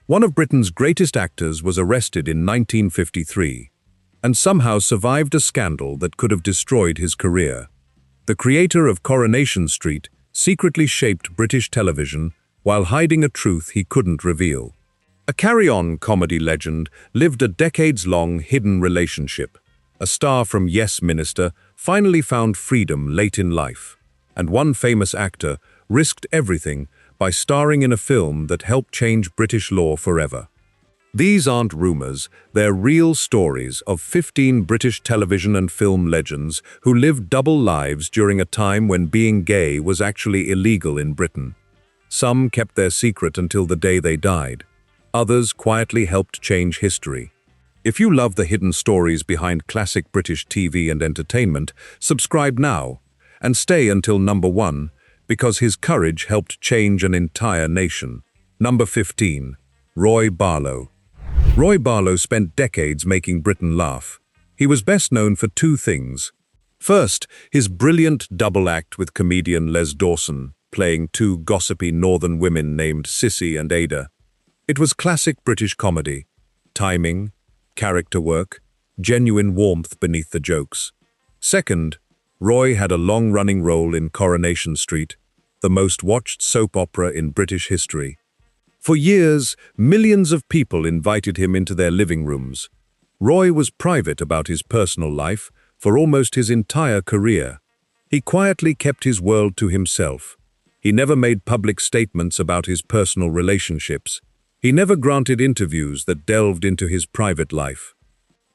One of Britain's greatest actors was arrested in 1953 and somehow survived a scandal that could have destroyed his career. The creator of Coronation Street secretly shaped British television while hiding a truth he couldn't reveal. A carry-on comedy legend lived a decades-long hidden relationship. A star from Yes Minister finally found freedom late in life, and one famous actor risked everything by starring in a film that helped change British law forever. These aren't rumors, they're real stories of 15 British television and film legends who lived double lives during a time when being gay was actually illegal in Britain. Some kept their secret until the day they died. Others quietly helped change history. If you love the hidden stories behind classic British TV and entertainment, subscribe now and stay until number 1, because his courage helped change an entire nation. Number 15. Roy Barlow. Roy Barlow spent decades making Britain laugh. He was best known for two things. First, his brilliant double act with comedian Les Dawson, playing two gossipy northern women named Sissy and Ada. It was classic British comedy. Timing, character work, genuine warmth beneath the jokes. Second, Roy had a long-running role in Coronation Street, the most watched soap opera in British history. For years, millions of people invited him into their living rooms. Roy was private about his personal life for almost his entire career. He quietly kept his world to himself. He never made public statements about his personal relationships. He never granted interviews that delved into his private life.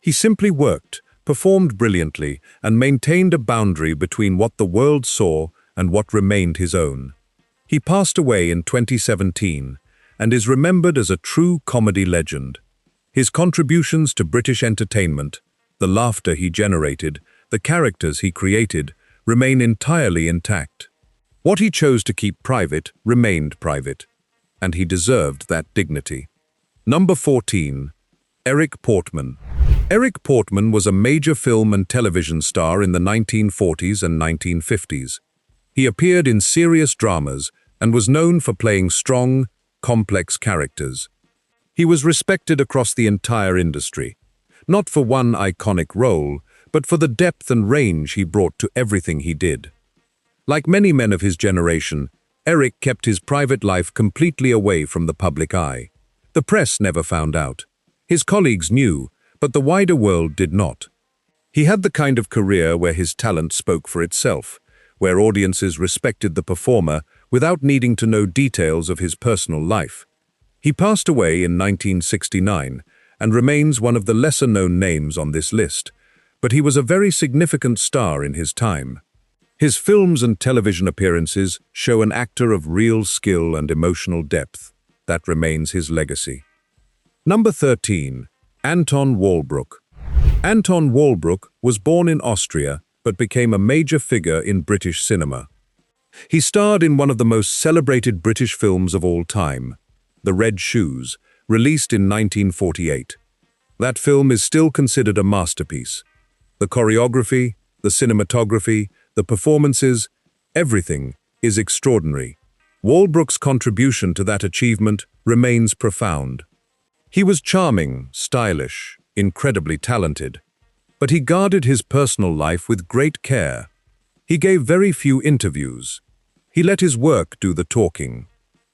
He simply worked, performed brilliantly, and maintained a boundary between what the world saw and what remained his own. He passed away in 2017 and is remembered as a true comedy legend. His contributions to British entertainment, the laughter he generated, the characters he created, remain entirely intact. What he chose to keep private remained private, and he deserved that dignity. Number 14. Eric Portman. Eric Portman was a major film and television star in the 1940s and 1950s. He appeared in serious dramas and was known for playing strong, complex characters. He was respected across the entire industry, not for one iconic role, but for the depth and range he brought to everything he did. Like many men of his generation, Eric kept his private life completely away from the public eye. The press never found out. His colleagues knew, but the wider world did not. He had the kind of career where his talent spoke for itself, where audiences respected the performer without needing to know details of his personal life. He passed away in 1969 and remains one of the lesser-known names on this list, but he was a very significant star in his time. His films and television appearances show an actor of real skill and emotional depth. That remains his legacy. Number 13. Anton Walbrook. Anton Walbrook was born in Austria but became a major figure in British cinema. He starred in one of the most celebrated British films of all time, The Red Shoes, released in 1948. That film is still considered a masterpiece. The choreography, the cinematography, the performances, everything is extraordinary. Walbrook's contribution to that achievement remains profound. He was charming, stylish, incredibly talented, but he guarded his personal life with great care. He gave very few interviews. He let his work do the talking.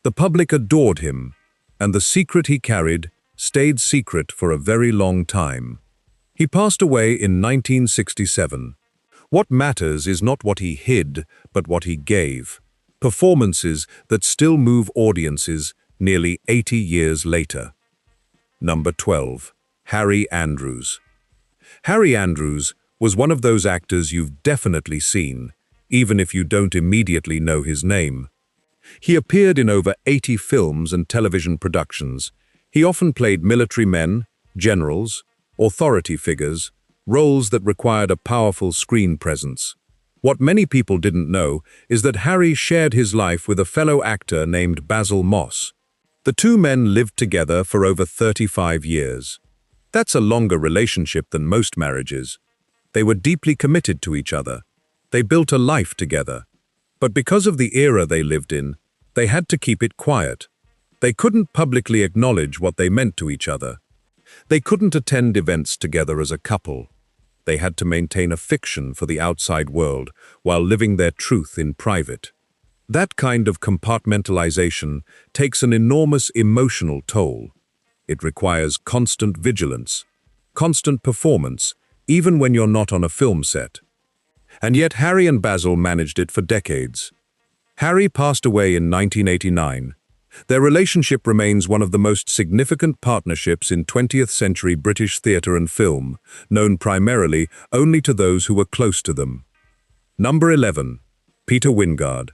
The public adored him, and the secret he carried stayed secret for a very long time. He passed away in 1967. What matters is not what he hid, but what he gave. Performances that still move audiences nearly 80 years later. Number 12. Harry Andrews. Harry Andrews was one of those actors you've definitely seen, even if you don't immediately know his name. He appeared in over 80 films and television productions. He often played military men, generals, authority figures, roles that required a powerful screen presence. What many people didn't know is that Harry shared his life with a fellow actor named Basil Moss. The two men lived together for over 35 years. That's a longer relationship than most marriages. They were deeply committed to each other. They built a life together. But because of the era they lived in, they had to keep it quiet. They couldn't publicly acknowledge what they meant to each other. They couldn't attend events together as a couple. They had to maintain a fiction for the outside world while living their truth in private. That kind of compartmentalization takes an enormous emotional toll. It requires constant vigilance, constant performance, even when you're not on a film set. And yet Harry and Basil managed it for decades. Harry passed away in 1989. Their relationship remains one of the most significant partnerships in 20th century British theatre and film, known primarily only to those who were close to them. Number 11. Peter Wyngarde.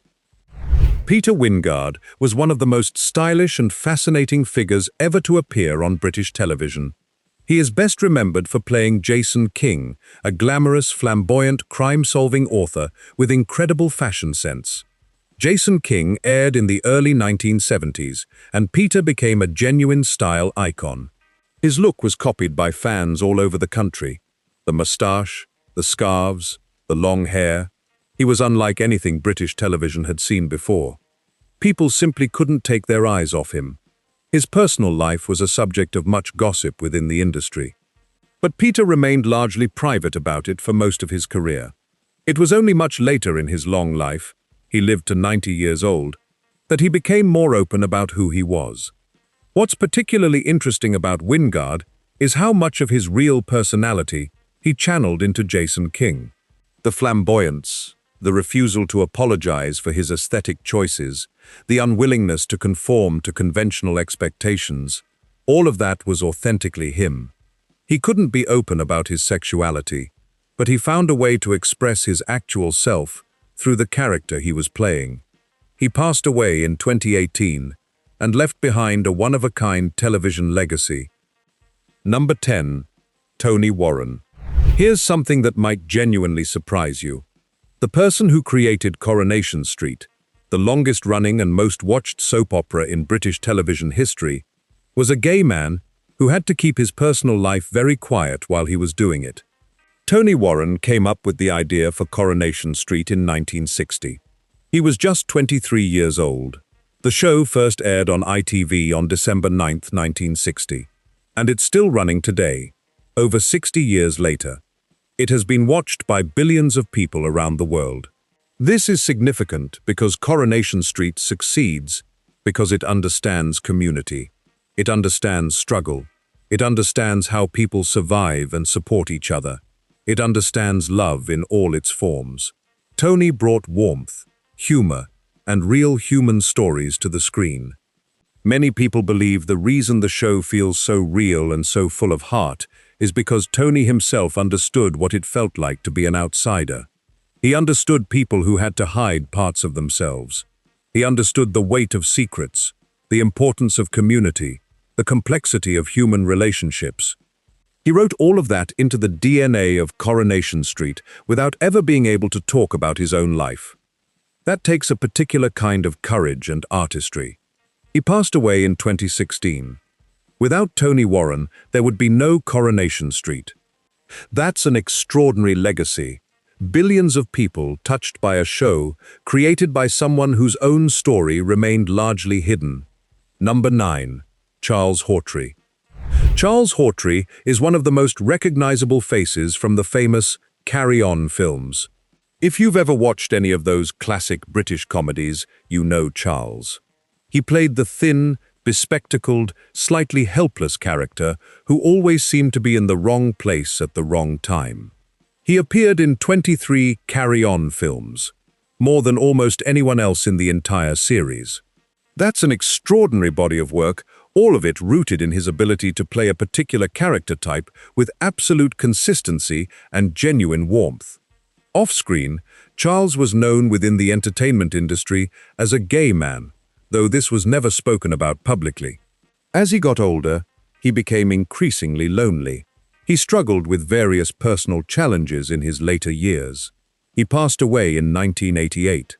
Peter Wyngarde was one of the most stylish and fascinating figures ever to appear on British television. He is best remembered for playing Jason King, a glamorous, flamboyant, crime-solving author with incredible fashion sense. Jason King aired in the early 1970s, and Peter became a genuine style icon. His look was copied by fans all over the country. The moustache, the scarves, the long hair. He was unlike anything British television had seen before. People simply couldn't take their eyes off him. His personal life was a subject of much gossip within the industry. But Peter remained largely private about it for most of his career. It was only much later in his long life, he lived to 90 years old, that he became more open about who he was. What's particularly interesting about Wyngarde is how much of his real personality he channeled into Jason King. The flamboyance, the refusal to apologize for his aesthetic choices, the unwillingness to conform to conventional expectations, all of that was authentically him. He couldn't be open about his sexuality, but he found a way to express his actual self through the character he was playing. He passed away in 2018 and left behind a one-of-a-kind television legacy. Number 10. Tony Warren. Here's something that might genuinely surprise you. The person who created Coronation Street, the longest-running and most-watched soap opera in British television history, was a gay man who had to keep his personal life very quiet while he was doing it. Tony Warren came up with the idea for Coronation Street in 1960. He was just 23 years old. The show first aired on ITV on December 9, 1960, and it's still running today, over 60 years later. It has been watched by billions of people around the world. This is significant because Coronation Street succeeds because it understands community. It understands struggle. It understands how people survive and support each other. It understands love in all its forms. Tony brought warmth, humor, and real human stories to the screen. Many people believe the reason the show feels so real and so full of heart is because Tony himself understood what it felt like to be an outsider. He understood people who had to hide parts of themselves. He understood the weight of secrets, the importance of community, the complexity of human relationships. He wrote all of that into the DNA of Coronation Street without ever being able to talk about his own life. That takes a particular kind of courage and artistry. He passed away in 2016. Without Tony Warren, there would be no Coronation Street. That's an extraordinary legacy. Billions of people touched by a show created by someone whose own story remained largely hidden. Number 9. Charles Hawtrey. Charles Hawtrey is one of the most recognizable faces from the famous Carry On films. If you've ever watched any of those classic British comedies, you know Charles. He played the thin, bespectacled, slightly helpless character who always seemed to be in the wrong place at the wrong time. He appeared in 23 Carry On films, more than almost anyone else in the entire series. That's an extraordinary body of work, all of it rooted in his ability to play a particular character type with absolute consistency and genuine warmth. Off-screen, Charles was known within the entertainment industry as a gay man, though this was never spoken about publicly. As he got older, he became increasingly lonely. He struggled with various personal challenges in his later years. He passed away in 1988.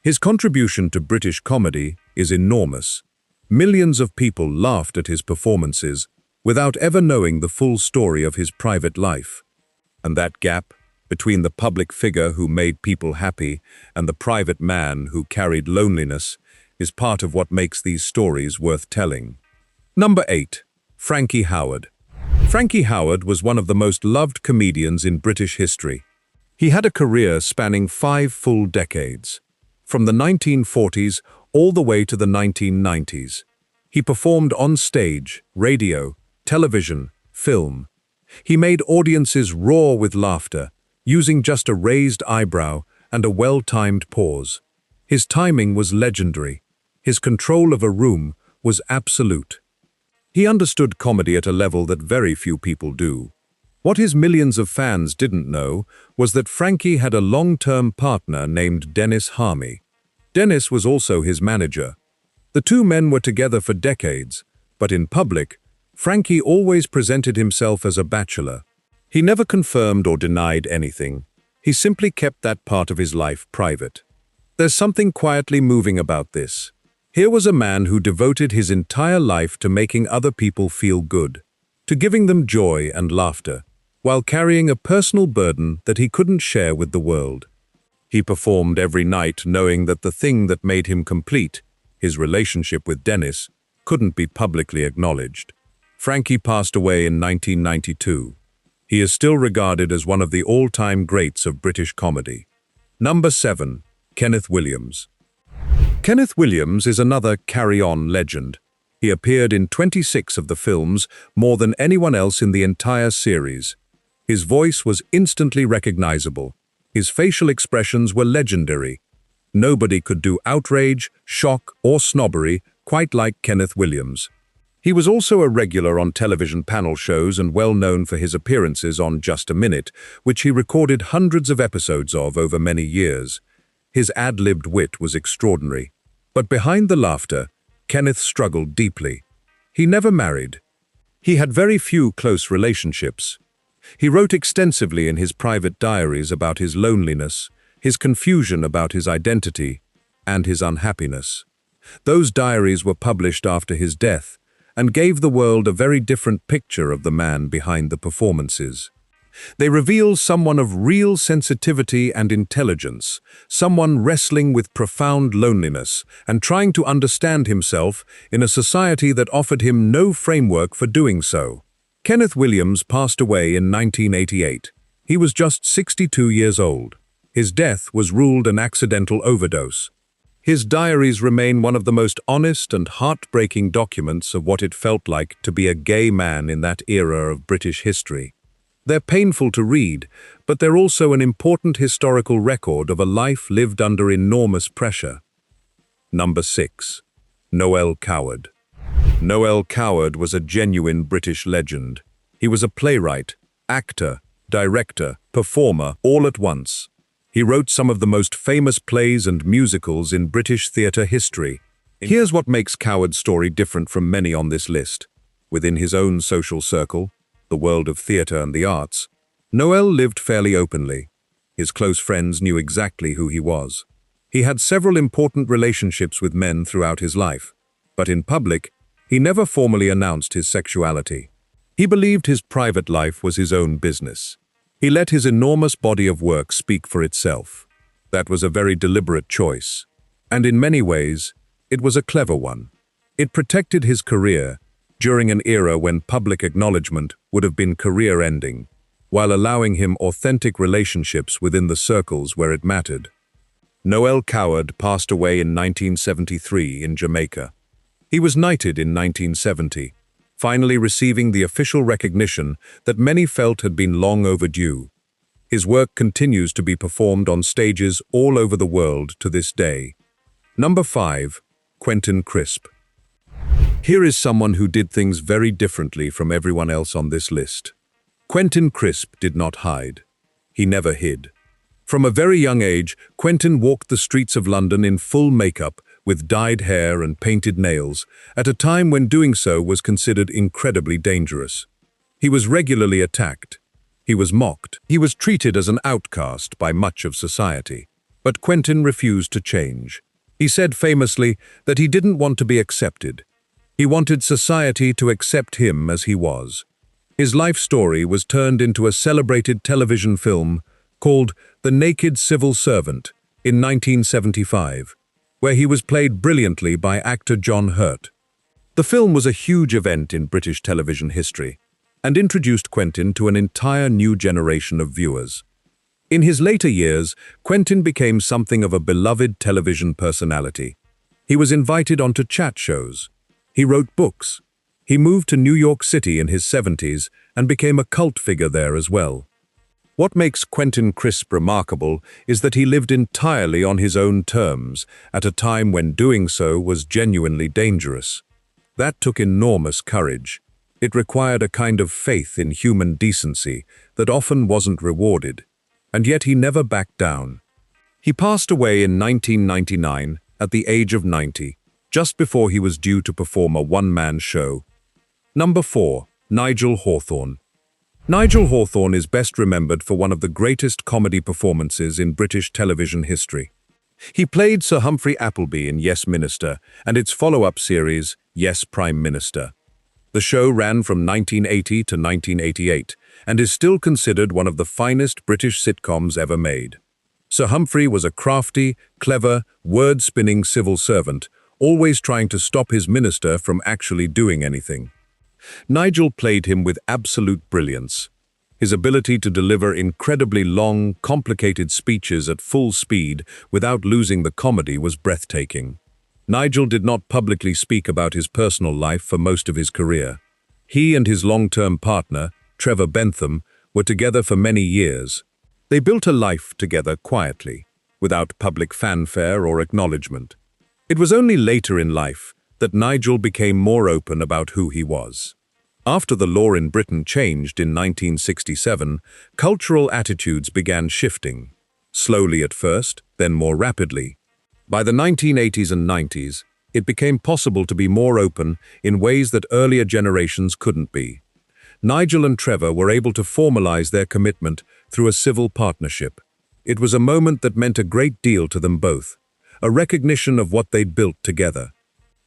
His contribution to British comedy is enormous. Millions of people laughed at his performances without ever knowing the full story of his private life. And that gap between the public figure who made people happy and the private man who carried loneliness is part of what makes these stories worth telling. Number 8. Frankie Howerd. Frankie Howerd was one of the most loved comedians in British history. He had a career spanning 5 full decades, from the 1940s all the way to the 1990s. He performed on stage, radio, television, film. He made audiences roar with laughter, using just a raised eyebrow and a well-timed pause. His timing was legendary. His control of a room was absolute. He understood comedy at a level that very few people do. What his millions of fans didn't know was that Frankie had a long-term partner named Dennis Harmy. Dennis was also his manager. The two men were together for decades, but in public, Frankie always presented himself as a bachelor. He never confirmed or denied anything. He simply kept that part of his life private. There's something quietly moving about this. Here was a man who devoted his entire life to making other people feel good, to giving them joy and laughter, while carrying a personal burden that he couldn't share with the world. He performed every night knowing that the thing that made him complete, his relationship with Dennis, couldn't be publicly acknowledged. Frankie passed away in 1992. He is still regarded as one of the all-time greats of British comedy. Number 7. Kenneth Williams. Kenneth Williams is another carry-on legend. He appeared in 26 of the films, more than anyone else in the entire series. His voice was instantly recognizable. His facial expressions were legendary. Nobody could do outrage, shock, or snobbery quite like Kenneth Williams. He was also a regular on television panel shows and well known for his appearances on Just a Minute, which he recorded hundreds of episodes of over many years. His ad-libbed wit was extraordinary. But behind the laughter, Kenneth struggled deeply. He never married. He had very few close relationships. He wrote extensively in his private diaries about his loneliness, his confusion about his identity, and his unhappiness. Those diaries were published after his death and gave the world a very different picture of the man behind the performances. They reveal someone of real sensitivity and intelligence, someone wrestling with profound loneliness and trying to understand himself in a society that offered him no framework for doing so. Kenneth Williams passed away in 1988. He was just 62 years old. His death was ruled an accidental overdose. His diaries remain one of the most honest and heartbreaking documents of what it felt like to be a gay man in that era of British history. They're painful to read, but they're also an important historical record of a life lived under enormous pressure. Number 6. Noel Coward. Noel Coward was a genuine British legend. He was a playwright, actor, director, performer, all at once. He wrote some of the most famous plays and musicals in British theatre history. Here's what makes Coward's story different from many on this list. Within his own social circle, the world of theatre and the arts, Noel lived fairly openly. His close friends knew exactly who he was. He had several important relationships with men throughout his life, but in public, he never formally announced his sexuality. He believed his private life was his own business. He let his enormous body of work speak for itself. That was a very deliberate choice, and in many ways, it was a clever one. It protected his career during an era when public acknowledgement would have been career-ending, while allowing him authentic relationships within the circles where it mattered. Noel Coward passed away in 1973 in Jamaica. He was knighted in 1970, finally receiving the official recognition that many felt had been long overdue. His work continues to be performed on stages all over the world to this day. Number 5. Quentin Crisp. Here is someone who did things very differently from everyone else on this list. Quentin Crisp did not hide. He never hid. From a very young age, Quentin walked the streets of London in full makeup, with dyed hair and painted nails, at a time when doing so was considered incredibly dangerous. He was regularly attacked. He was mocked. He was treated as an outcast by much of society. But Quentin refused to change. He said famously that he didn't want to be accepted. He wanted society to accept him as he was. His life story was turned into a celebrated television film called The Naked Civil Servant in 1975. where he was played brilliantly by actor John Hurt. The film was a huge event in British television history and introduced Quentin to an entire new generation of viewers. In his later years, Quentin became something of a beloved television personality. He was invited onto chat shows. He wrote books. He moved to New York City in his 70s and became a cult figure there as well. What makes Quentin Crisp remarkable is that he lived entirely on his own terms at a time when doing so was genuinely dangerous. That took enormous courage. It required a kind of faith in human decency that often wasn't rewarded, and yet he never backed down. He passed away in 1999 at the age of 90, just before he was due to perform a one-man show. Number 4. Nigel Hawthorne. Nigel Hawthorne is best remembered for one of the greatest comedy performances in British television history. He played Sir Humphrey Appleby in Yes Minister and its follow-up series, Yes Prime Minister. The show ran from 1980 to 1988 and is still considered one of the finest British sitcoms ever made. Sir Humphrey was a crafty, clever, word-spinning civil servant, always trying to stop his minister from actually doing anything. Nigel played him with absolute brilliance. His ability to deliver incredibly long, complicated speeches at full speed without losing the comedy was breathtaking. Nigel did not publicly speak about his personal life for most of his career. He and his long-term partner, Trevor Bentham, were together for many years. They built a life together quietly, without public fanfare or acknowledgement. It was only later in life that Nigel became more open about who he was. After the law in Britain changed in 1967, cultural attitudes began shifting, slowly at first, then more rapidly. By the 1980s and 90s, it became possible to be more open in ways that earlier generations couldn't be. Nigel and Trevor were able to formalize their commitment through a civil partnership. It was a moment that meant a great deal to them both, a recognition of what they'd built together.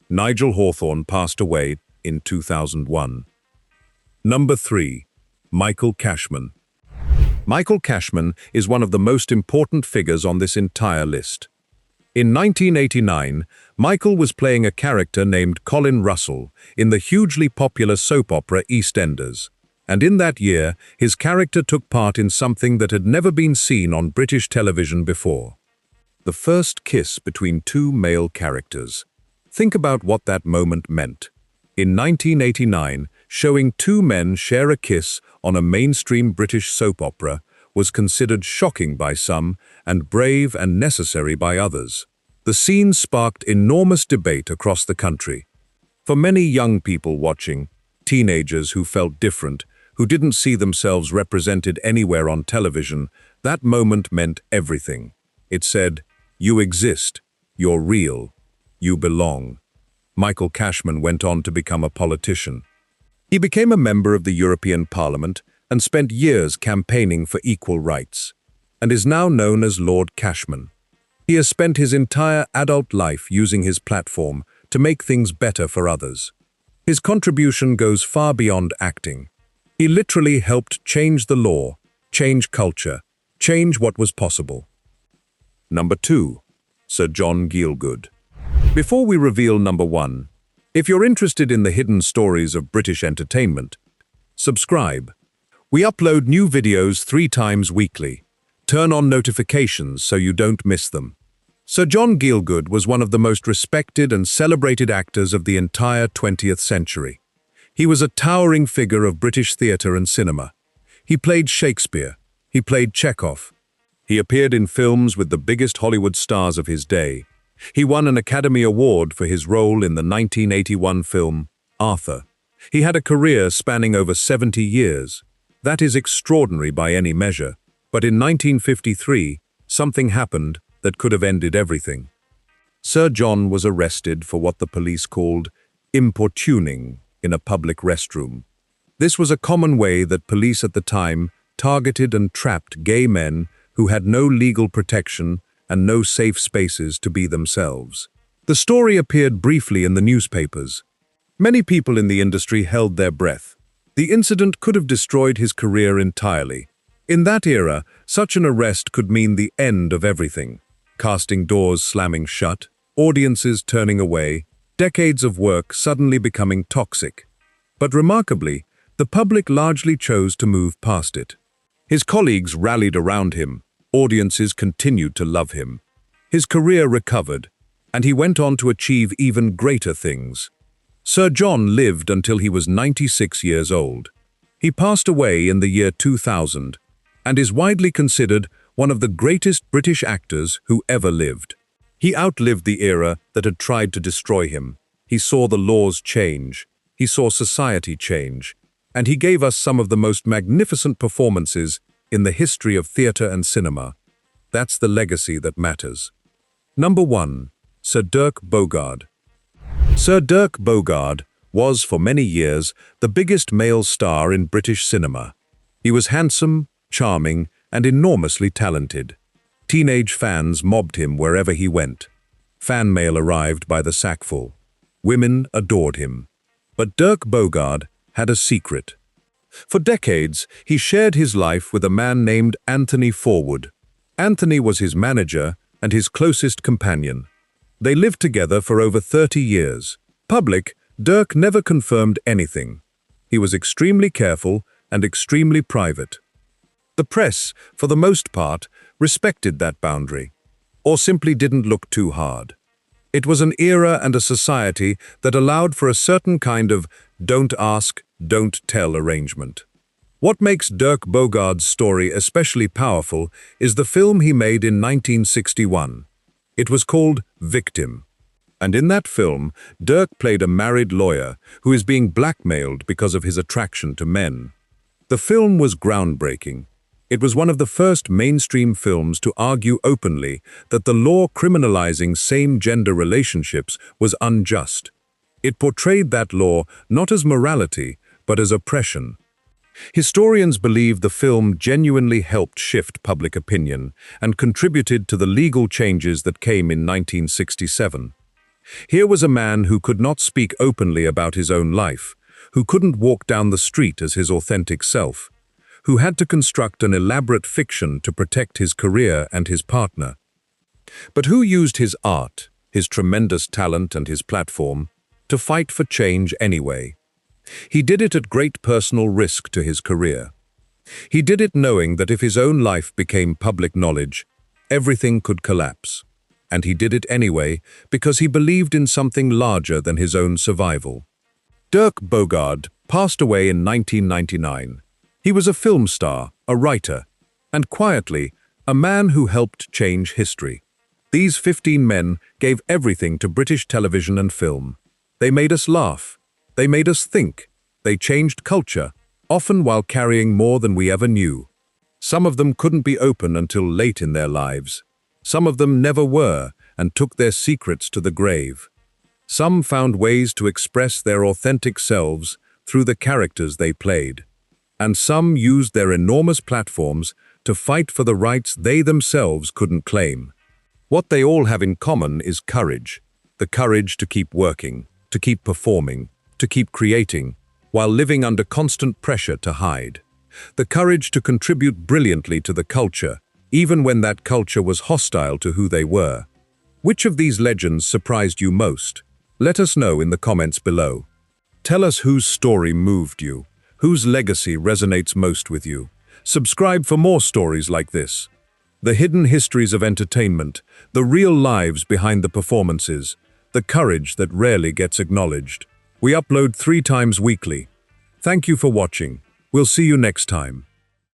Nigel Hawthorne passed away in 2001. Number 3. Michael Cashman. Michael Cashman is one of the most important figures on this entire list. In 1989, Michael was playing a character named Colin Russell in the hugely popular soap opera EastEnders, and in that year, his character took part in something that had never been seen on British television before. The first kiss between two male characters. Think about what that moment meant. In 1989, showing two men share a kiss on a mainstream British soap opera was considered shocking by some and brave and necessary by others. The scene sparked enormous debate across the country. For many young people watching, teenagers who felt different, who didn't see themselves represented anywhere on television, that moment meant everything. It said, "You exist, you're real, you belong." Michael Cashman went on to become a politician. He became a member of the European Parliament and spent years campaigning for equal rights, and is now known as Lord Cashman. He has spent his entire adult life using his platform to make things better for others. His contribution goes far beyond acting. He literally helped change the law, change culture, change what was possible. Number 2. Sir John Gielgud. Before we reveal number 1, if you're interested in the hidden stories of British entertainment, subscribe. We upload new videos 3 times weekly. Turn on notifications so you don't miss them. Sir John Gielgud was one of the most respected and celebrated actors of the entire 20th century. He was a towering figure of British theatre and cinema. He played Shakespeare. He played Chekhov. He appeared in films with the biggest Hollywood stars of his day. He won an Academy Award for his role in the 1981 film Arthur. He had a career spanning over 70 years. That is extraordinary by any measure. But in 1953, something happened that could have ended everything. Sir John was arrested for what the police called importuning in a public restroom. This was a common way that police at the time targeted and trapped gay men who had no legal protection and no safe spaces to be themselves. The story appeared briefly in the newspapers. Many people in the industry held their breath. The incident could have destroyed his career entirely. In that era, such an arrest could mean the end of everything. Casting doors slamming shut, audiences turning away, decades of work suddenly becoming toxic. But remarkably, the public largely chose to move past it. His colleagues rallied around him, audiences continued to love him. His career recovered, and he went on to achieve even greater things. Sir John lived until he was 96 years old. He passed away in the year 2000, and is widely considered one of the greatest British actors who ever lived. He outlived the era that had tried to destroy him. He saw the laws change, he saw society change, and he gave us some of the most magnificent performances in the history of theatre and cinema. That's the legacy that matters. Number 1. Sir Dirk Bogarde. Sir Dirk Bogarde was, for many years, the biggest male star in British cinema. He was handsome, charming, and enormously talented. Teenage fans mobbed him wherever he went. Fan mail arrived by the sackful. Women adored him. But Dirk Bogarde had a secret. For decades, he shared his life with a man named Anthony Forwood. Anthony was his manager and his closest companion. They lived together for over 30 years. Public, Dirk never confirmed anything. He was extremely careful and extremely private. The press, for the most part, respected that boundary, or simply didn't look too hard. It was an era and a society that allowed for a certain kind of don't ask, don't tell arrangement. What makes Dirk Bogarde's story especially powerful is the film he made in 1961. It was called Victim. And in that film, Dirk played a married lawyer who is being blackmailed because of his attraction to men. The film was groundbreaking. It was one of the first mainstream films to argue openly that the law criminalizing same-gender relationships was unjust. It portrayed that law not as morality, but as oppression. Historians believe the film genuinely helped shift public opinion and contributed to the legal changes that came in 1967. Here was a man who could not speak openly about his own life, who couldn't walk down the street as his authentic self, who had to construct an elaborate fiction to protect his career and his partner. But who used his art, his tremendous talent and his platform, to fight for change anyway? He did it at great personal risk to his career. He did it knowing that if his own life became public knowledge, everything could collapse. And he did it anyway because he believed in something larger than his own survival. Dirk Bogarde passed away in 1999. He was a film star, a writer, and quietly, a man who helped change history. These 15 men gave everything to British television and film. They made us laugh. They made us think. They changed culture, often while carrying more than we ever knew. Some of them couldn't be open until late in their lives. Some of them never were and took their secrets to the grave. Some found ways to express their authentic selves through the characters they played. And some used their enormous platforms to fight for the rights they themselves couldn't claim. What they all have in common is courage. The courage to keep working, to keep performing, to keep creating, while living under constant pressure to hide. The courage to contribute brilliantly to the culture, even when that culture was hostile to who they were. Which of these legends surprised you most? Let us know in the comments below. Tell us whose story moved you, whose legacy resonates most with you. Subscribe for more stories like this. The hidden histories of entertainment, the real lives behind the performances, the courage that rarely gets acknowledged. We upload 3 times weekly. Thank you for watching. We'll see you next time.